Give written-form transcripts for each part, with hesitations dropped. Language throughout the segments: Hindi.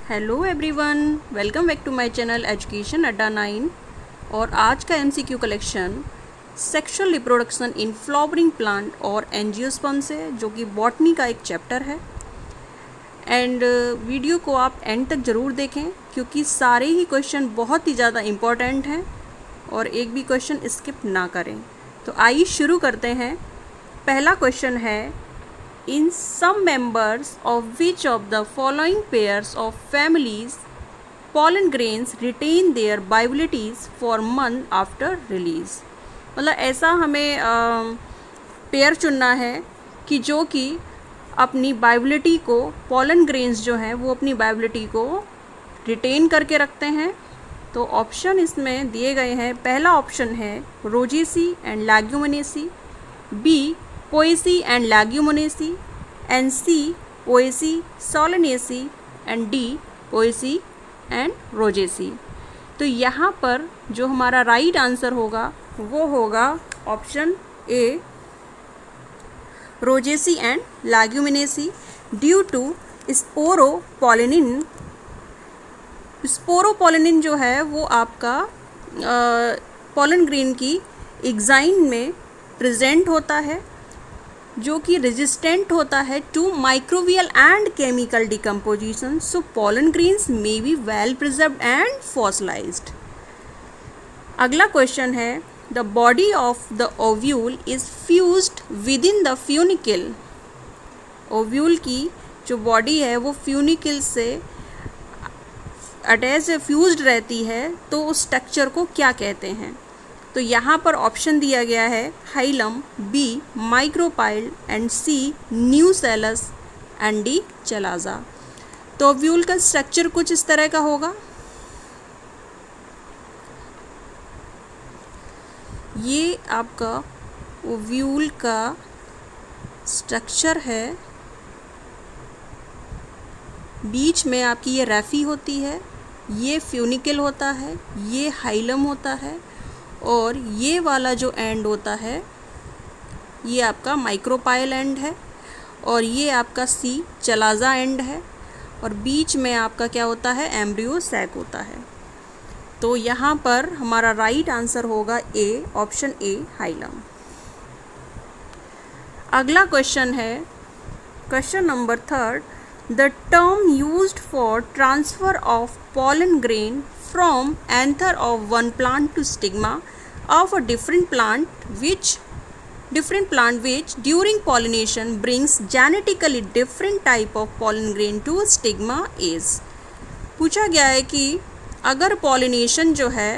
Hello everyone, welcome back to my channel education Adda 9। और आज का MCQ collection sexual reproduction in flowering plant और एंजियोस्पर्म से, जो कि बॉटनी का एक चैप्टर है। एंड वीडियो को आप एंड तक ज़रूर देखें क्योंकि सारे ही क्वेश्चन बहुत ही ज़्यादा इम्पॉर्टेंट हैं और एक भी क्वेश्चन स्किप ना करें। तो आइए शुरू करते हैं। पहला क्वेश्चन है, in some members of which of the following pairs of families pollen grains retain their viabilities for month after release। मतलब ऐसा हमें पेयर चुनना है कि जो कि अपनी वाइबिलिटी को, पॉलन ग्रेन्स जो हैं वो अपनी वाइबिलिटी को रिटेन करके रखते हैं। तो ऑप्शन इसमें दिए गए हैं। पहला ऑप्शन है Rosaceae and Leguminosae, B Poaceae and Leguminosae, and C Poaceae Solanaceae, and D Poaceae and Rosaceae. तो यहाँ पर जो हमारा राइट आंसर होगा वो होगा option A, Rosaceae and Leguminosae, due to sporopollenin. Sporopollenin जो है वो आपका पॉलन ग्रेन की एग्जाइन में प्रेजेंट होता है, जो कि रेजिस्टेंट होता है to microbial and chemical decomposition. So pollen grains may be well preserved and fossilized. अगला क्वेश्चन है, the body of the ovule is fused within the funicle. Ovule की जो बॉडी है वो फ्यूनिकल से अटैच फ्यूज्ड रहती है, तो उस स्ट्रक्चर को क्या कहते हैं? तो यहाँ पर ऑप्शन दिया गया है hilum, B micropyle, and C nucellus, and D chalaza. तो ओव्यूल का स्ट्रक्चर कुछ इस तरह का होगा। ये आपका ओव्यूल का स्ट्रक्चर है। बीच में आपकी ये रैफी होती है, ये फ्यूनिकल होता है, ये हाइलम होता है, और ये वाला जो एंड होता है ये आपका माइक्रोपाइल एंड है, और ये आपका सी चलाजा एंड है, और बीच में आपका क्या होता है, एम्ब्रियो सैक होता है। तो यहाँ पर हमारा राइट आंसर होगा ए, ऑप्शन ए हाइलम। अगला क्वेश्चन है, question number 3, the term used for transfer of pollen grain from anther of one plant to stigma of a different plant which during pollination brings genetically different type of pollen grain to stigma is। पूछा गया है कि अगर pollination जो है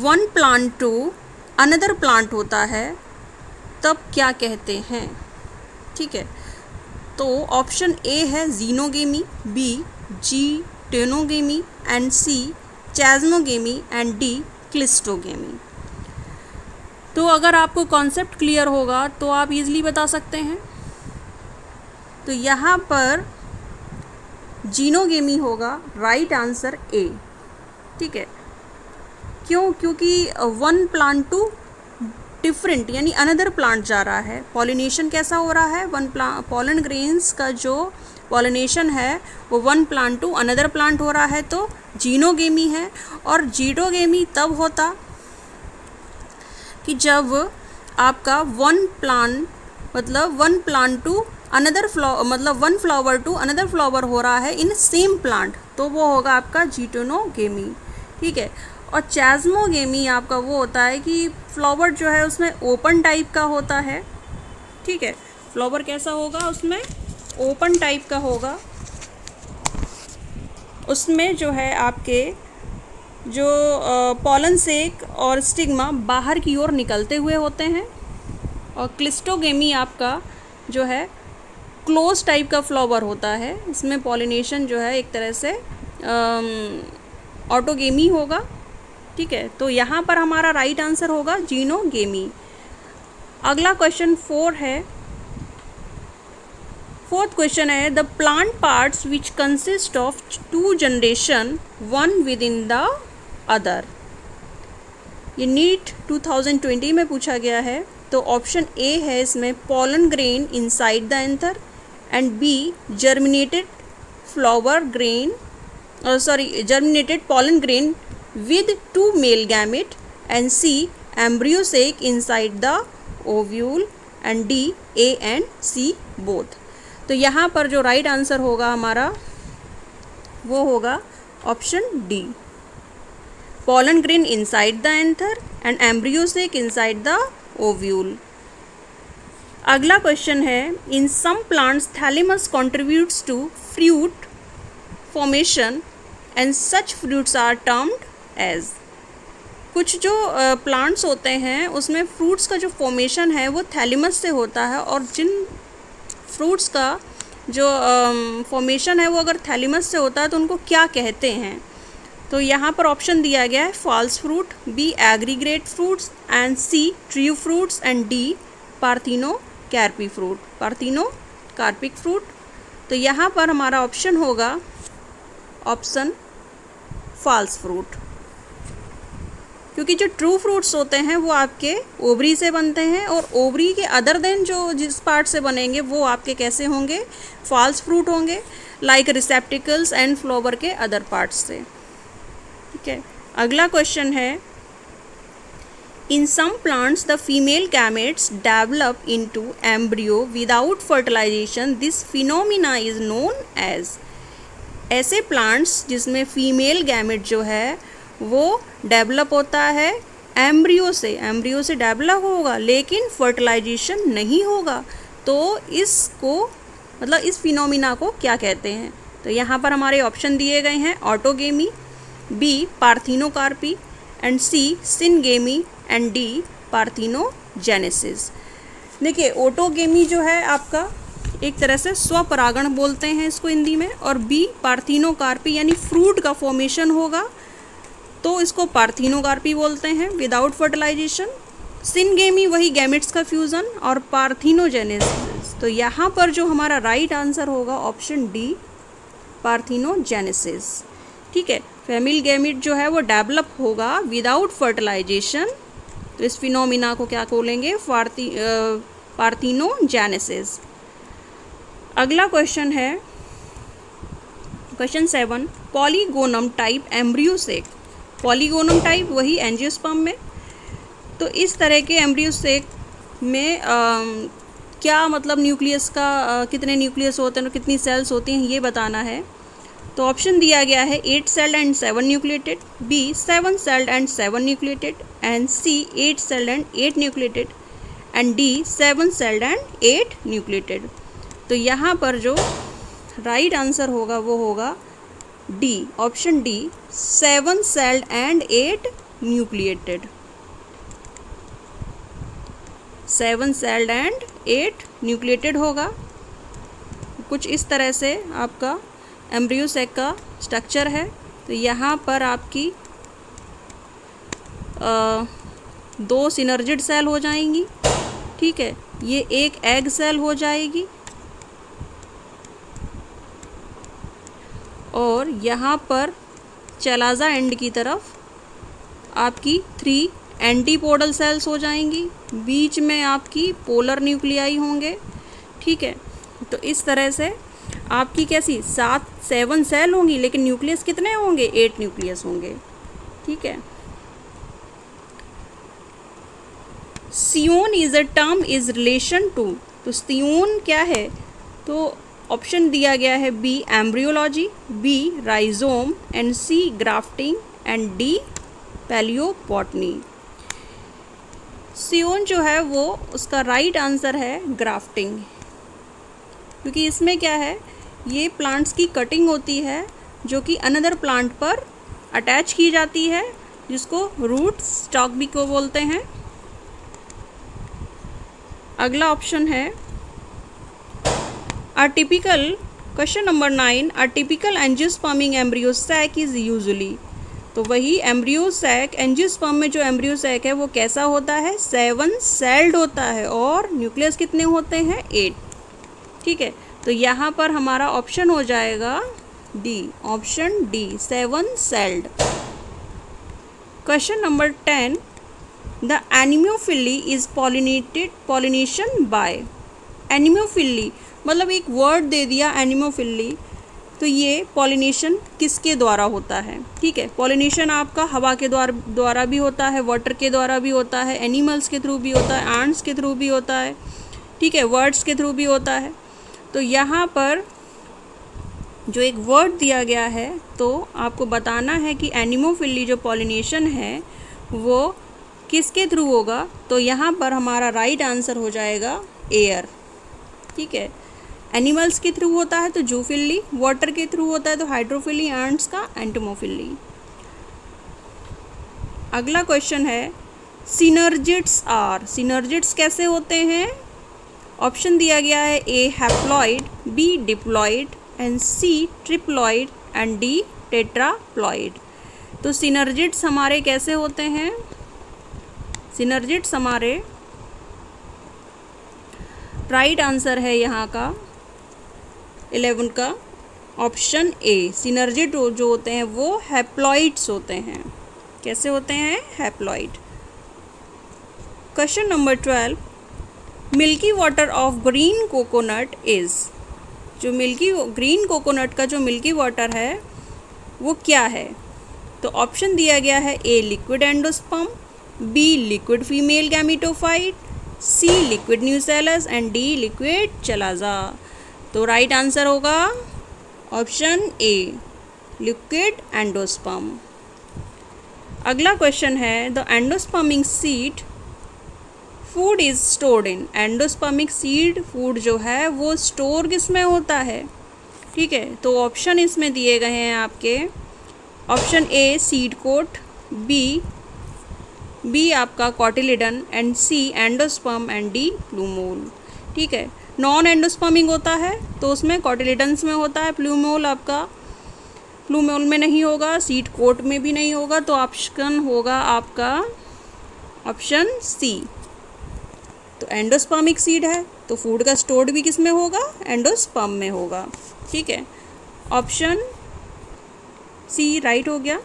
one plant to another plant होता है तब क्या कहते हैं? ठीक है, तो ऑप्शन ए है xenogamy, B geitonogamy, and C chasmogamy, and D cleistogamy. तो अगर आपको कॉन्सेप्ट क्लियर होगा तो आप इजीली बता सकते हैं। तो यहाँ पर जीनोगेमी होगा राइट आंसर ए। ठीक है, क्यों? क्योंकि वन प्लांट टू डिफरेंट यानी अनदर प्लांट जा रहा है। पॉलिनेशन कैसा हो रहा है? पॉलन ग्रेन्स का जो पॉलिनेशन है वो one plant to another plant हो रहा है, तो जीनोगेमी है। और जीटोगेमी तब होता कि जब आपका वन प्लांट मतलब वन प्लांट टू अनदर मतलब one flower to another flower हो रहा है इन सेम प्लांट, तो वो होगा आपका जीटोनोगेमी। ठीक है, और चैज्मोगेमी आपका वो होता है कि फ्लावर जो है उसमें ओपन टाइप का होता है। ठीक है, फ्लावर कैसा होगा? उसमें ओपन टाइप का होगा। उसमें जो है आपके जो पॉलन सेक और स्टिग्मा बाहर की ओर निकलते हुए होते हैं। और क्लिस्टोगेमी आपका जो है क्लोज टाइप का फ्लावर होता है। इसमें पॉलिनेशन जो है एक तरह से ऑटोगेमी होगा। ठीक है, तो यहाँ पर हमारा राइट आंसर होगा जीनोगेमी। अगला क्वेश्चन 4 है। फोर्थ क्वेश्चन है, the plant parts which consist of 2 generation one with in the other. ये नीट 2020 में पूछा गया है। तो ऑप्शन ए है इसमें pollen grain inside the anther, and B germinated flower grain, germinated pollen grain with 2 male gamete, and C, embryo sac inside the ovule, and D, A and C both. तो यहाँ पर जो राइट आंसर होगा हमारा वो होगा option D, pollen grain inside the anther and embryo sac inside the ovule. अगला क्वेश्चन है, in some plants thalamus contributes to fruit formation and such fruits are termed as. कुछ जो प्लांट्स होते हैं उसमें फ्रूट्स का जो फॉर्मेशन है वो थैलेमस से होता है, और जिन फ्रूट्स का जो फॉर्मेशन है वो अगर थैलेमस से होता है तो उनको क्या कहते हैं. तो यहाँ पर ऑप्शन दिया गया है false fruit, B aggregate fruits, and C true fruits, and D parthenocarpy fruit, parthenocarpic fruit. तो यहाँ पर हमारा ऑप्शन होगा ऑप्शन फॉल्स फ्रूट, क्योंकि जो ट्रू फ्रूट्स होते हैं वो आपके ओवरी से बनते हैं, और ओवरी के अदर देन जो जिस पार्ट से बनेंगे वो आपके कैसे होंगे, फॉल्स फ्रूट होंगे, लाइक रिसेप्टिकल्स एंड फ्लावर के अदर पार्ट्स से. ठीक है, अगला क्वेश्चन है, in some plants the female gametes develop into embryo without fertilization, this phenomena is known as. ऐसे प्लांट्स जिसमें फीमेल गैमेट जो है वो डेवलप होता है एम्ब्रियो से डेवलप होगा लेकिन फर्टिलाइजेशन नहीं होगा, तो इसको मतलब इस फिनोमिना को क्या कहते हैं. तो यहाँ पर हमारे ऑप्शन दिए गए हैं autogamy, B parthenocarpy, and C syngamy, and D parthenogenesis. देखिए ऑटोगेमी जो है आपका एक तरह से स्वपरागण बोलते हैं इसको हिंदी में, और बी पार्थिनोकार्पी यानी फ्रूट का फॉर्मेशन होगा तो इसको पार्थिनोकार्पी बोलते हैं विदाउट फर्टिलाइजेशन. सिनगेमी वही गैमेट्स का फ्यूज़न, और पार्थिनोजेनेसिस. तो यहाँ पर जो हमारा राइट आंसर होगा ऑप्शन डी पार्थिनोजेनेसिस. ठीक है, फीमेल गैमेट जो है वो डेवलप होगा विदाउट फर्टिलाइजेशन, तो इस फिनोमिना को क्या बोलेंगे, पार्थिनोजेनेसिस. अगला क्वेश्चन है question 7, polygonum type embryo sac. Polygonum type वही एंजियोस्पर्म में. तो इस तरह के एम्ब्रियो सेक में क्या मतलब न्यूक्लियस का कितने न्यूक्लियस होते हैं और कितनी सेल्स होती हैं ये बताना है. तो ऑप्शन दिया गया है 8 celled and 7 nucleated, B 7 celled and 7 nucleated, and C 8 celled and 8 nucleated, and D 7 celled and 8 nucleated. तो यहाँ पर जो राइट आंसर होगा वो होगा D, option D 7 celled and 8 nucleated. 7 celled and 8 nucleated होगा. कुछ इस तरह से आपका एम्ब्रियो सेक का स्ट्रक्चर है. तो यहाँ पर आपकी 2 सिनर्जिड सेल हो जाएंगी. ठीक है, ये एक एग सेल हो जाएगी, और यहाँ पर चलाजा एंड की तरफ आपकी 3 एंटीपोडल सेल्स हो जाएंगी, बीच में आपकी पोलर न्यूक्लियाई होंगे. ठीक है, तो इस तरह से आपकी कैसी 7 सेल होंगी, लेकिन न्यूक्लियस कितने होंगे, 8 न्यूक्लियस होंगे. ठीक है, scion is a term is relation to. तो सियोन क्या है, तो ऑप्शन दिया गया है B embryology, B rhizome, and C grafting, and D palaeobotany. Scion जो है वो उसका राइट आंसर है ग्राफ्टिंग, क्योंकि इसमें क्या है, ये प्लांट्स की कटिंग होती है जो कि अनदर प्लांट पर अटैच की जाती है, जिसको रूट स्टॉक भी को बोलते हैं. अगला ऑप्शन है a typical, question number 9, a typical angiospermic embryo sac is usually. तो वही एम्ब्रियो सैक, एंजियोस्पर्म में जो एम्ब्रियो सैक है वो कैसा होता है, 7 सेल्ड होता है, और न्यूक्लियस कितने होते हैं, 8. ठीक है, तो यहाँ पर हमारा ऑप्शन हो जाएगा D, option D 7 sailed. Question number 10, the anemophily is pollination by. Anemophily मतलब एक वर्ड दे दिया एनिमोफिली, तो ये पॉलिनेशन किसके द्वारा होता है? ठीक है, पॉलिनेशन आपका हवा के द्वारा भी होता है, वाटर के द्वारा भी होता है, एनिमल्स के थ्रू भी होता है, एंट्स के थ्रू भी होता है, ठीक है, वर्ड्स के थ्रू भी होता है। तो यहाँ पर जो एक वर्ड दिया गया है तो आपको बताना है कि एनिमोफिली जो पॉलिनेशन है वो किसके थ्रू होगा। तो यहाँ पर हमारा राइट आंसर हो जाएगा एयर। ठीक है, एनिमल्स के थ्रू होता है तो जूफिली, वाटर के थ्रू होता है तो हाइड्रोफिली, एंट्स का एंटोमोफिली। अगला क्वेश्चन है सिनर्जिड्स आर, सिनर्जिड्स कैसे होते हैं? ऑप्शन दिया गया है A haploid, B diploid and C triploid and D tetraploid. तो सिनर्जिड्स हमारे कैसे होते हैं? सिनर्जिड्स हमारे राइट आंसर है यहाँ का 11 का ऑप्शन ए। सिनर्जिड जो होते हैं वो हैप्लॉइड्स होते हैं। कैसे होते हैं? Haploid. Question number 12, milky water of green coconut is, जो ग्रीन कोकोनट का जो मिल्की वाटर है वो क्या है? तो ऑप्शन दिया गया है A liquid endosperm, B liquid female gametophyte, C liquid nucellus and D liquid chalaza. तो राइट आंसर होगा ऑप्शन ए लिक्विड एंडोस्पर्म। अगला क्वेश्चन है the endospermic seed food is stored in, endospermic seed food जो है वो स्टोर किस में होता है? ठीक है, तो ऑप्शन इसमें दिए गए हैं आपके, option A seed coat, B आपका cotyledon and C endosperm and D plumule. ठीक है, नॉन एंडोस्पर्मिक होता है तो उसमें कॉटिलिडन्स में होता है, प्लूमोल आपका प्लूमोल में नहीं होगा, सीड कोट में भी नहीं होगा। तो ऑप्शन होगा आपका ऑप्शन सी। तो एंडोस्पर्मिक सीड है तो फूड का स्टोर्ड भी किस में होगा? एंडोस्पर्म में होगा। ठीक है, ऑप्शन सी राइट हो गया।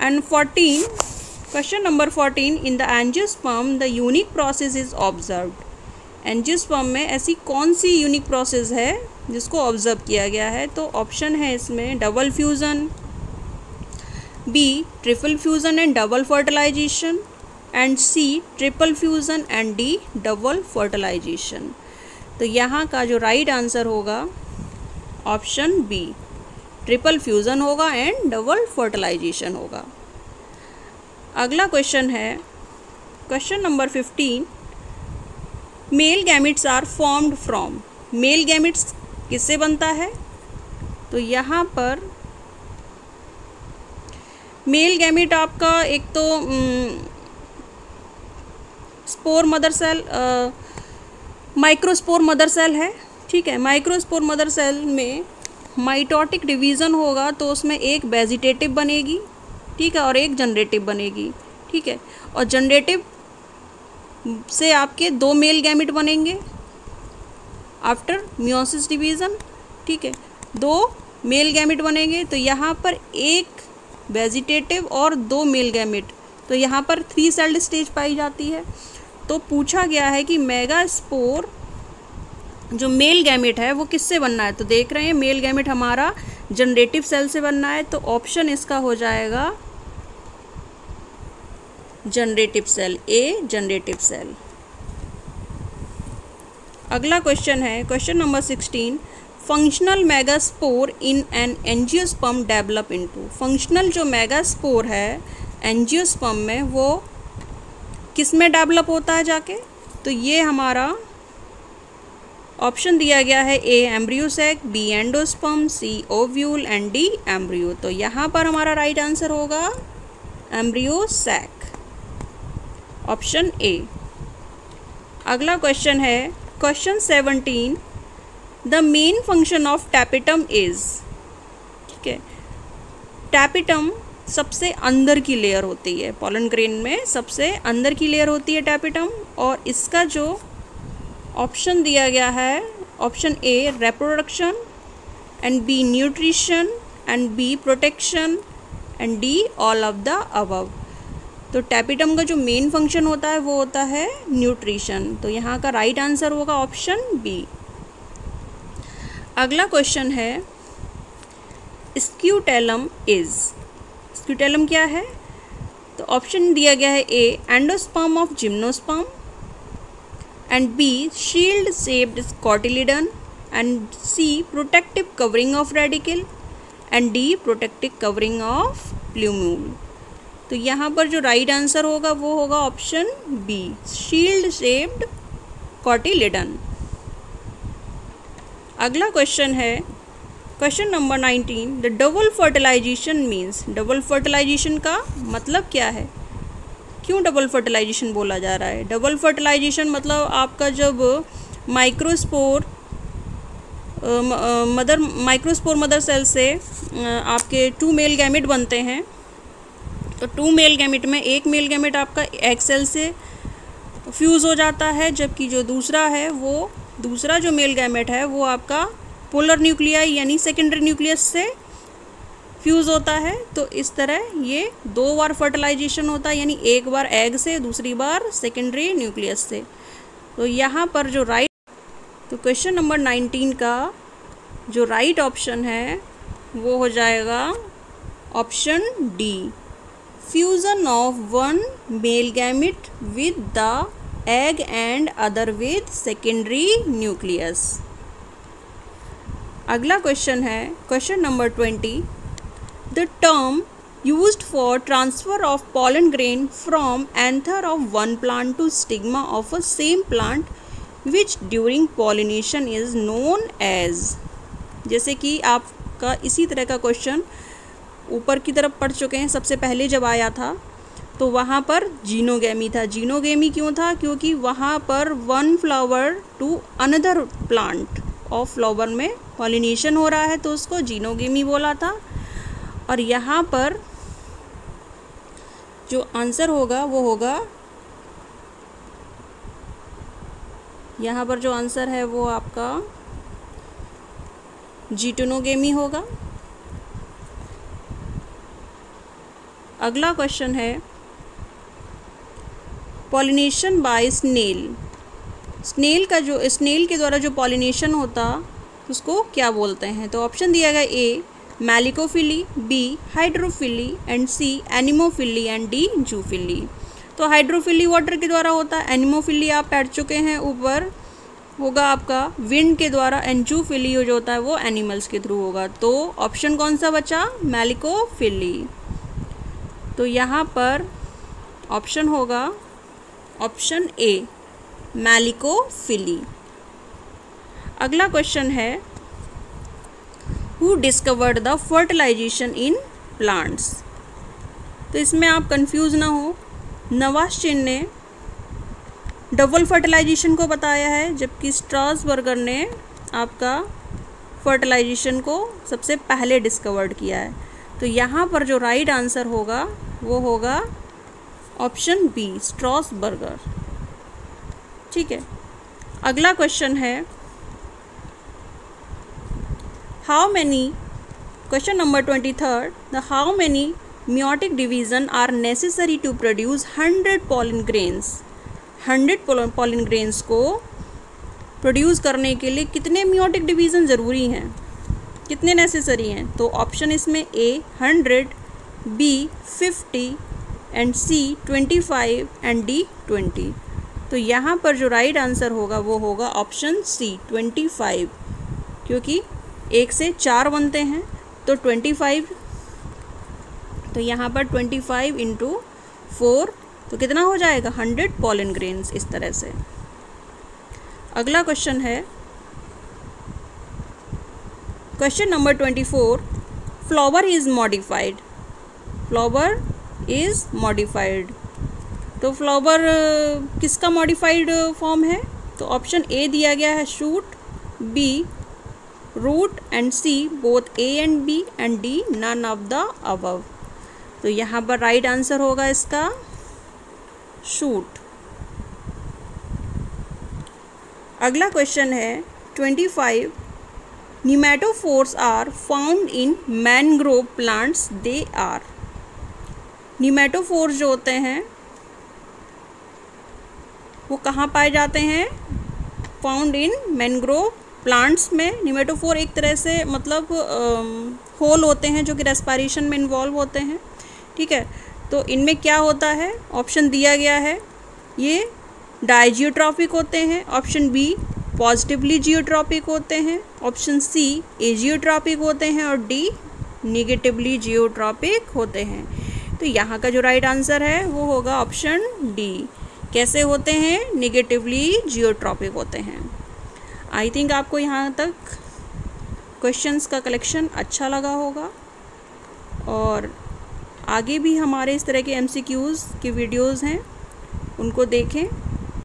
And 14, question number 14, in the angiosperm the unique process is observed. Angiosperm में ऐसी कौन सी यूनिक प्रोसेस है जिसको ऑब्जर्व किया गया है? तो ऑप्शन है इसमें double fusion, B triple fusion and double fertilisation and C triple fusion and D double fertilisation. तो यहाँ का जो राइट आंसर होगा ऑप्शन बी ट्रिपल फ्यूज़न होगा एंड डबल फर्टिलाइजेशन होगा। अगला क्वेश्चन है question number 15, male gametes are formed from, male gametes किससे बनता है? तो यहाँ पर मेल गैमिट आपका एक तो spore mother cell, microspore mother cell है। ठीक है, माइक्रोस्पोर मदर सेल में माइटोटिक डिवीज़न होगा तो उसमें एक वेजिटेटिव बनेगी, ठीक है, और एक जनरेटिव बनेगी। ठीक है, और जनरेटिव से आपके 2 मेल गैमिट बनेंगे आफ्टर मियोसिस डिवीज़न। ठीक है, 2 मेल गैमिट बनेंगे। तो यहाँ पर एक वेजिटेटिव और 2 मेल गैमिट, तो यहाँ पर 3 सेल्ड स्टेज पाई जाती है। तो पूछा गया है कि मेगास्पोर जो मेल गैमिट है वो किससे बनना है? तो देख रहे हैं मेल गैमिट हमारा जनरेटिव सेल से बनना है। तो ऑप्शन इसका हो जाएगा जनरेटिव सेल, ए जनरेटिव सेल। अगला क्वेश्चन है question number 16, functional megaspore in an angiosperm develop into, functional जो मेगास्पोर है एंजियोस्पर्म में वो किस में डेवलप होता है जाके? तो ये हमारा ऑप्शन दिया गया है A embryo sac, B endosperm, C ovule and D embryo. तो यहाँ पर हमारा राइट आंसर होगा एम्ब्रियो सैक, ऑप्शन ए। अगला क्वेश्चन है question 17, the main function of tapetum is. ठीक है, टैपिटम सबसे अंदर की लेयर होती है, पॉलन ग्रेन में सबसे अंदर की लेयर होती है टैपिटम, और इसका जो ऑप्शन दिया गया है option A reproduction and B nutrition and B protection and D all of the above. तो टैपिटम का जो मेन फंक्शन होता है वो होता है न्यूट्रिशन। तो यहाँ का राइट आंसर होगा ऑप्शन बी। अगला क्वेश्चन है स्क्यूटेलम इज। स्क्यूटेलम क्या है? तो ऑप्शन दिया गया है A endosperm of gymnosperm, and B shield shaped cotyledon, and C protective covering of radicle, and D protective covering of plumule. तो यहाँ पर जो राइट आंसर होगा वो होगा option B, shield shaped cotyledon. अगला क्वेश्चन है question number 19, the double fertilization means. Double fertilization का मतलब क्या है? क्यों डबल फर्टिलाइजेशन बोला जा रहा है? डबल फर्टिलाइजेशन मतलब आपका जब माइक्रोस्पोर मदर सेल से आपके 2 मेल गैमेट बनते हैं, तो 2 मेल गैमेट में एक मेल गैमेट आपका एग सेल से फ्यूज़ हो जाता है, जबकि जो दूसरा जो मेल गैमेट है वो आपका पोलर न्यूक्लियाई यानी सेकेंडरी न्यूक्लियस से फ्यूज़ होता है। तो इस तरह ये 2 बार फर्टिलाइजेशन होता है, यानी एक बार एग से, दूसरी बार सेकेंडरी न्यूक्लियस से। तो यहाँ पर जो तो क्वेश्चन नंबर 19 का जो राइट ऑप्शन है वो हो जाएगा option D, fusion of 1 male gamete with the egg and other with secondary nucleus. अगला क्वेश्चन है question number 20, the term used for transfer of pollen grain from anther of one plant to stigma of a same plant which during pollination is known as। जैसे कि आपका इसी तरह का क्वेश्चन ऊपर की तरफ पढ़ चुके हैं, सबसे पहले जब आया था तो वहाँ पर जीनोगेमी था। जीनोगेमी क्यों था? क्योंकि वहाँ पर 1 flower to another plant of flower में पॉलिनेशन हो रहा है, तो उसको जीनोगेमी बोला था। और यहाँ पर जो आंसर होगा वो होगा, यहाँ पर जो आंसर है वो आपका जीटोनोगेमी होगा। अगला क्वेश्चन है पॉलिनेशन बाय स्नेल। स्नेल के द्वारा जो पॉलिनेशन होता उसको क्या बोलते हैं? तो ऑप्शन दिया गया A malacophily, B hydrophily, and C anemophily, and D zoophily. तो हाइड्रोफिली वाटर के द्वारा होता है, एनिमोफिली आप पढ़ चुके हैं ऊपर, होगा आपका विंड के द्वारा, एंड जूफिली जो होता है वो एनिमल्स के थ्रू होगा। तो ऑप्शन कौन सा बचा? मैलिकोफिली। तो यहाँ पर ऑप्शन होगा ऑप्शन ए मैलिकोफिली। अगला क्वेश्चन है who discovered the fertilisation in plants. तो इसमें आप कंफ्यूज ना हो, नवास्चेन ने डबल फर्टिलाइजेशन को बताया है, जबकि स्ट्रासबर्गर ने आपका फर्टिलाइजेशन को सबसे पहले डिस्कवर्ड किया है। तो यहाँ पर जो राइट आंसर होगा वो होगा ऑप्शन बी स्ट्रासबर्गर। ठीक है। अगला क्वेश्चन है how many, question number 23, the how many meiotic division are necessary to produce 100 pollen grains। 100 pollen grains को प्रोड्यूस करने के लिए कितने meiotic division ज़रूरी हैं, कितने नेसेसरी हैं? तो ऑप्शन इसमें A 100, B 50, and C 25, and D 20। तो यहाँ पर जो राइट आंसर होगा वो होगा ऑप्शन सी 25, क्योंकि 1 से 4 बनते हैं तो 25, तो यहाँ पर 25 इंटू 4 तो कितना हो जाएगा 100 पॉलन ग्रेन्स, इस तरह से। अगला क्वेश्चन है question number 24, flower is modified. Flower is modified, तो फ्लावर किसका मॉडिफाइड फॉर्म है? तो ऑप्शन ए दिया गया है shoot, B root, and C both A and B, and D none of the above. तो यहाँ पर राइट आंसर होगा इसका शूट। अगला क्वेश्चन है 25, pneumatophores are found in mangrove plants, they are. Pneumatophores जो होते हैं वो कहाँ पाए जाते हैं? फाउंड इन मैनग्रोव प्लांट्स में। न्यूमेटोफोर एक तरह से मतलब होल होते हैं जो कि रेस्पिरेशन में इन्वॉल्व होते हैं, ठीक है। तो इनमें क्या होता है, ऑप्शन दिया गया है, ये डायजियोट्रॉपिक होते हैं, ऑप्शन बी पॉजिटिवली जियोट्रॉपिक होते हैं, ऑप्शन सी एजियोट्रॉपिक होते हैं और डी निगेटिवली जियोट्रॉपिक होते हैं। तो यहाँ का जो राइट आंसर है वो होगा ऑप्शन डी। कैसे होते हैं, निगेटिवली जियोट्रॉपिक होते हैं। आई थिंक आपको यहाँ तक क्वेश्चंस का कलेक्शन अच्छा लगा होगा, और आगे भी हमारे इस तरह के MCQs की वीडियोस हैं, उनको देखें।